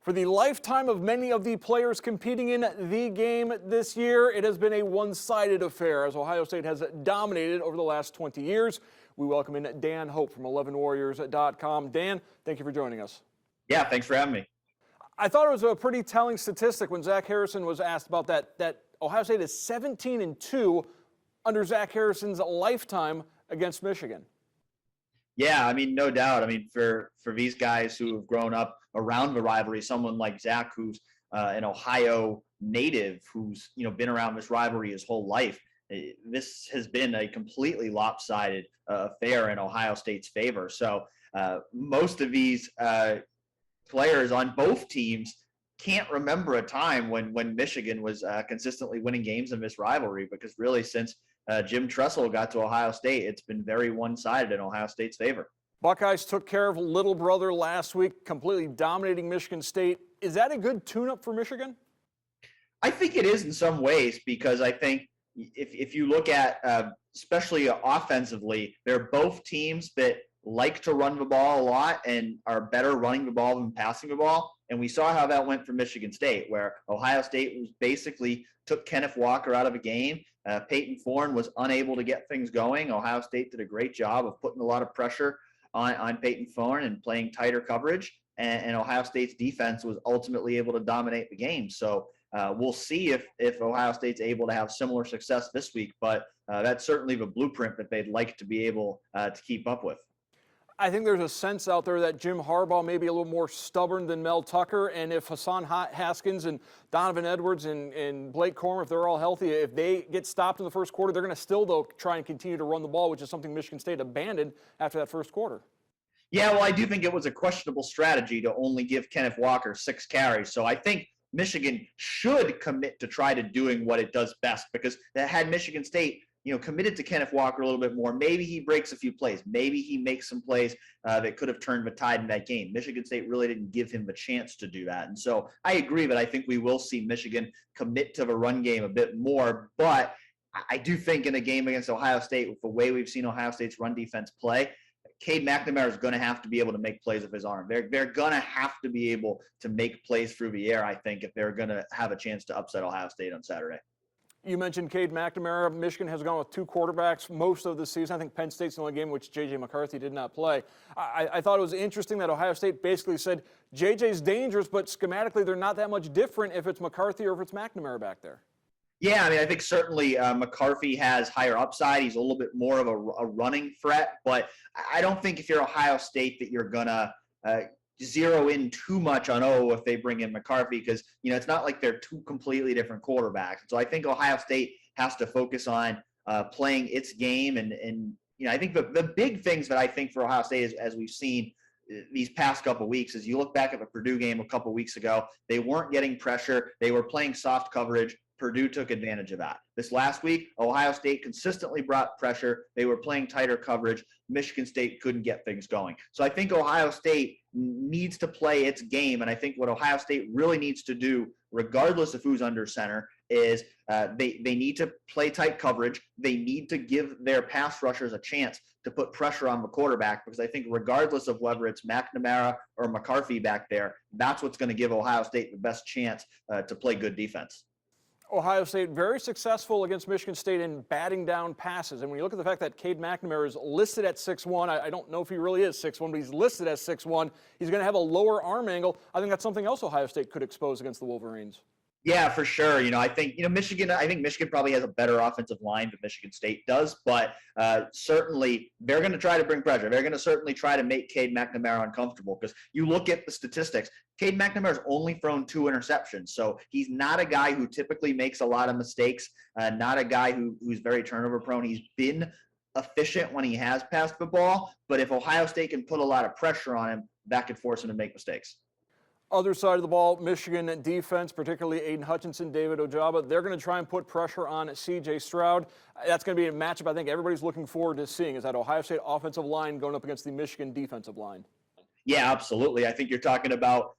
For the lifetime of many of the players competing in the game this year, it has been a one-sided affair as Ohio State has dominated over the last 20 years. We welcome in Dan Hope from 11warriors.com. Dan, thank you for joining us. Yeah, thanks for having me. I thought it was a pretty telling statistic when Zach Harrison was asked about that Ohio State is 17-2 under Zach Harrison's lifetime against Michigan. Yeah, I mean, no doubt. I mean, for these guys who have grown up around the rivalry, someone like Zach, who's an Ohio native, who's been around this rivalry his whole life, this has been a completely lopsided affair in Ohio State's favor. So most of these players on both teams can't remember a time when Michigan was consistently winning games in this rivalry, because really since Jim Tressel got to Ohio State, it's been very one-sided in Ohio State's favor. Buckeyes took care of little brother last week, completely dominating Michigan State. Is that a good tune-up for Michigan? I think it is in some ways, because I think if you look at, especially offensively, they're both teams that like to run the ball a lot and are better running the ball than passing the ball. And we saw how that went for Michigan State, where Ohio State was basically took Kenneth Walker out of the game. Peyton Thorne was unable to get things going. Ohio State did a great job of putting a lot of pressure on Peyton Thorne and playing tighter coverage. And Ohio State's defense was ultimately able to dominate the game. So we'll see if Ohio State's able to have similar success this week. But that's certainly the blueprint that they'd like to be able to keep up with. I think there's a sense out there that Jim Harbaugh may be a little more stubborn than Mel Tucker, and if Hassan Haskins and Donovan Edwards and Blake Corum, if they're all healthy, if they get stopped in the first quarter, they're going to still, though, try and continue to run the ball, which is something Michigan State abandoned after that first quarter. Yeah, well, I do think it was a questionable strategy to only give Kenneth Walker 6 carries. So I think Michigan should commit to try to doing what it does best, because that had Michigan State committed to Kenneth Walker a little bit more, maybe he breaks a few plays. Maybe he makes some plays that could have turned the tide in that game. Michigan State really didn't give him the chance to do that. And so I agree that I think we will see Michigan commit to the run game a bit more. But I do think in a game against Ohio State, with the way we've seen Ohio State's run defense play, Cade McNamara is going to have to be able to make plays with his arm. They're going to have to be able to make plays through the air, I think, if they're going to have a chance to upset Ohio State on Saturday. You mentioned Cade McNamara. Michigan has gone with 2 quarterbacks most of the season. I think Penn State's the only game in which J.J. McCarthy did not play. I thought it was interesting that Ohio State basically said J.J.'s dangerous, but schematically they're not that much different if it's McCarthy or if it's McNamara back there. Yeah, I mean, I think certainly McCarthy has higher upside. He's a little bit more of a running threat, but I don't think if you're Ohio State that you're going to zero in too much on, if they bring in McCarthy, because, it's not like they're 2 completely different quarterbacks. So I think Ohio State has to focus on playing its game. And I think the big things that I think for Ohio State is, as we've seen these past couple of weeks, is you look back at the Purdue game a couple of weeks ago, they weren't getting pressure. They were playing soft coverage. Purdue took advantage of that. This last week, Ohio State consistently brought pressure. They were playing tighter coverage. Michigan State couldn't get things going. So I think Ohio State needs to play its game, and I think what Ohio State really needs to do, regardless of who's under center, is they need to play tight coverage. They need to give their pass rushers a chance to put pressure on the quarterback, because I think regardless of whether it's McNamara or McCarthy back there, that's what's going to give Ohio State the best chance to play good defense. Ohio State very successful against Michigan State in batting down passes. And when you look at the fact that Cade McNamara is listed at 6'1", I don't know if he really is 6'1", but he's listed as 6'1". He's going to have a lower arm angle. I think that's something else Ohio State could expose against the Wolverines. Yeah, for sure. I think, Michigan probably has a better offensive line than Michigan State does, but certainly they're going to try to bring pressure. They're going to certainly try to make Cade McNamara uncomfortable, because you look at the statistics, Cade McNamara's only thrown 2 interceptions. So he's not a guy who typically makes a lot of mistakes, not a guy who's very turnover prone. He's been efficient when he has passed the ball, but if Ohio State can put a lot of pressure on him, that could force him to make mistakes. Other side of the ball, Michigan defense, particularly Aiden Hutchinson, David Ojabo, they're going to try and put pressure on C.J. Stroud. That's going to be a matchup I think everybody's looking forward to seeing, is that Ohio State offensive line going up against the Michigan defensive line. Yeah, absolutely. I think you're talking about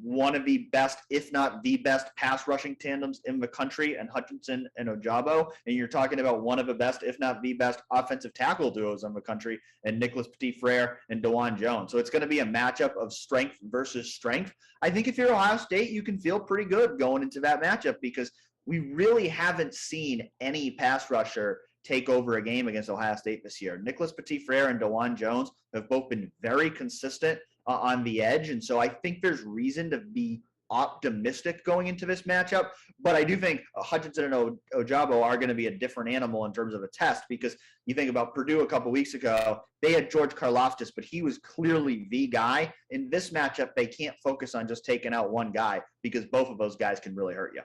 one of the best, if not the best, pass rushing tandems in the country, and Hutchinson and Ojabo. And you're talking about one of the best, if not the best, offensive tackle duos in the country, and Nicholas Petit-Frere and DeJuan Jones. So it's going to be a matchup of strength versus strength. I think if you're Ohio State, you can feel pretty good going into that matchup because we really haven't seen any pass rusher take over a game against Ohio State this year. Nicholas Petit-Frere and DeJuan Jones have both been very consistent on the edge, and so I think there's reason to be optimistic going into this matchup. But I do think Hutchinson and Ojabo are going to be a different animal in terms of a test, because you think about Purdue a couple weeks ago, they had George Karlaftis, but he was clearly the guy. In this matchup, they can't focus on just taking out one guy because both of those guys can really hurt you.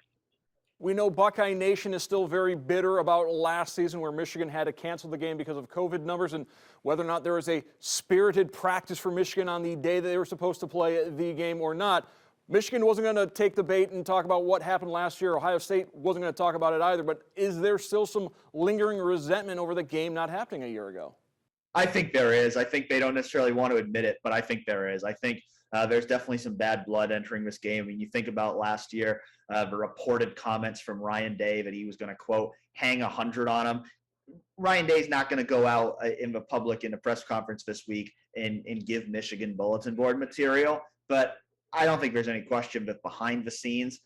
We know Buckeye Nation is still very bitter about last season where Michigan had to cancel the game because of COVID numbers and whether or not there was a spirited practice for Michigan on the day that they were supposed to play the game or not. Michigan wasn't going to take the bait and talk about what happened last year. Ohio State wasn't going to talk about it either. But is there still some lingering resentment over the game not happening a year ago? I think there is. I think they don't necessarily want to admit it, but I think there is. I think there's definitely some bad blood entering this game. I mean, you think about last year, the reported comments from Ryan Day that he was going to, quote, hang 100 on him. Ryan Day's not going to go out in the public in a press conference this week and give Michigan bulletin board material. But I don't think there's any question that behind the scenes,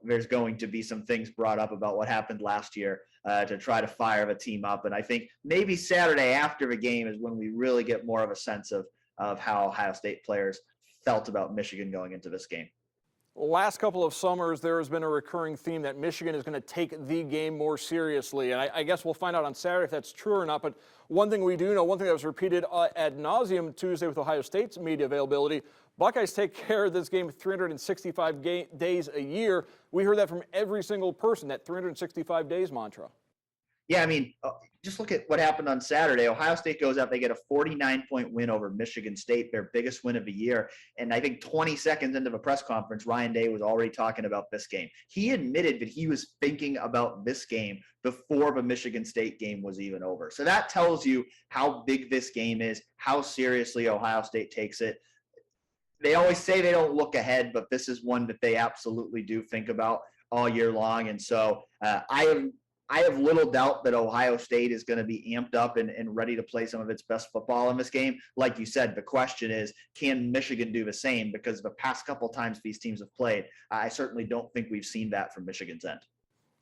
there's going to be some things brought up about what happened last year to try to fire the team up. And I think maybe Saturday after the game is when we really get more of a sense of how Ohio State players felt about Michigan going into this game. Last couple of summers, there has been a recurring theme that Michigan is going to take the game more seriously. And I guess we'll find out on Saturday if that's true or not. But one thing we do know, one thing that was repeated ad nauseum Tuesday with Ohio State's media availability, Buckeyes take care of this game 365 days a year. We heard that from every single person, that 365 days mantra. Yeah, I mean, just look at what happened on Saturday. Ohio State goes out, they get a 49-point win over Michigan State, their biggest win of the year. And I think 20 seconds into the press conference, Ryan Day was already talking about this game. He admitted that he was thinking about this game before the Michigan State game was even over. So that tells you how big this game is, how seriously Ohio State takes it. They always say they don't look ahead, but this is one that they absolutely do think about all year long. And so I have little doubt that Ohio State is going to be amped up and ready to play some of its best football in this game. Like you said, the question is, can Michigan do the same? Because the past couple times these teams have played, I certainly don't think we've seen that from Michigan's end.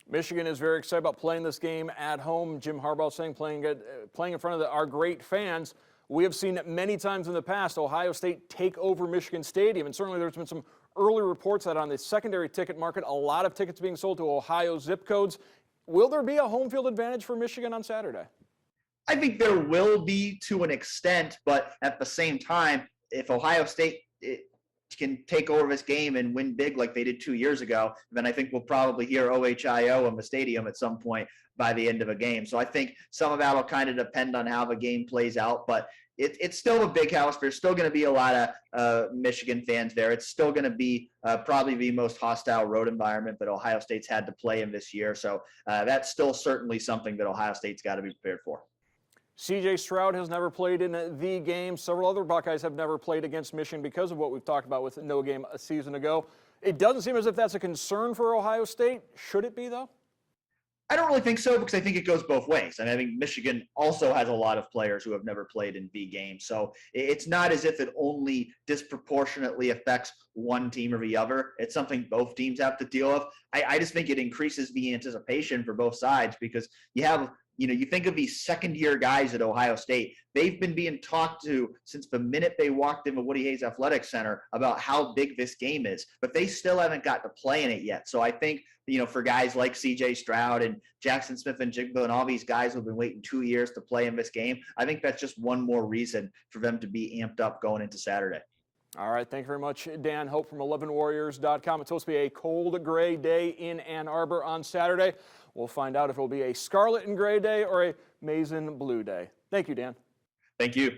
Michigan is very excited about playing this game at home. Jim Harbaugh saying playing in front of our great fans. We have seen many times in the past Ohio State take over Michigan Stadium, and certainly there's been some early reports that on the secondary ticket market, a lot of tickets being sold to Ohio zip codes. Will there be a home field advantage for Michigan on Saturday? I think there will be to an extent, but at the same time, if Ohio State can take over this game and win big like they did 2 years ago, then I think we'll probably hear OHIO in the stadium at some point by the end of a game. So I think some of that will kind of depend on how the game plays out, but it's still a big house. There's still going to be a lot of Michigan fans there. It's still going to be probably the most hostile road environment that Ohio State's had to play in this year. So that's still certainly something that Ohio State's got to be prepared for. C.J. Stroud has never played in the game. Several other Buckeyes have never played against Michigan because of what we've talked about with no game a season ago. It doesn't seem as if that's a concern for Ohio State. Should it be, though? I don't really think so, because I think it goes both ways. I think Michigan also has a lot of players who have never played in B games. So it's not as if it only disproportionately affects one team or the other. It's something both teams have to deal with. I just think it increases the anticipation for both sides, because you think of these second-year guys at Ohio State. They've been being talked to since the minute they walked in the Woody Hayes Athletic Center about how big this game is, but they still haven't got to play in it yet. So I think, for guys like C.J. Stroud and Jackson Smith-Njigba and all these guys who've been waiting 2 years to play in this game, I think that's just one more reason for them to be amped up going into Saturday. All right, thank you very much, Dan Hope from 11warriors.com. It's supposed to be a cold gray day in Ann Arbor on Saturday. We'll find out if it will be a scarlet and gray day or a maize and blue day. Thank you, Dan. Thank you.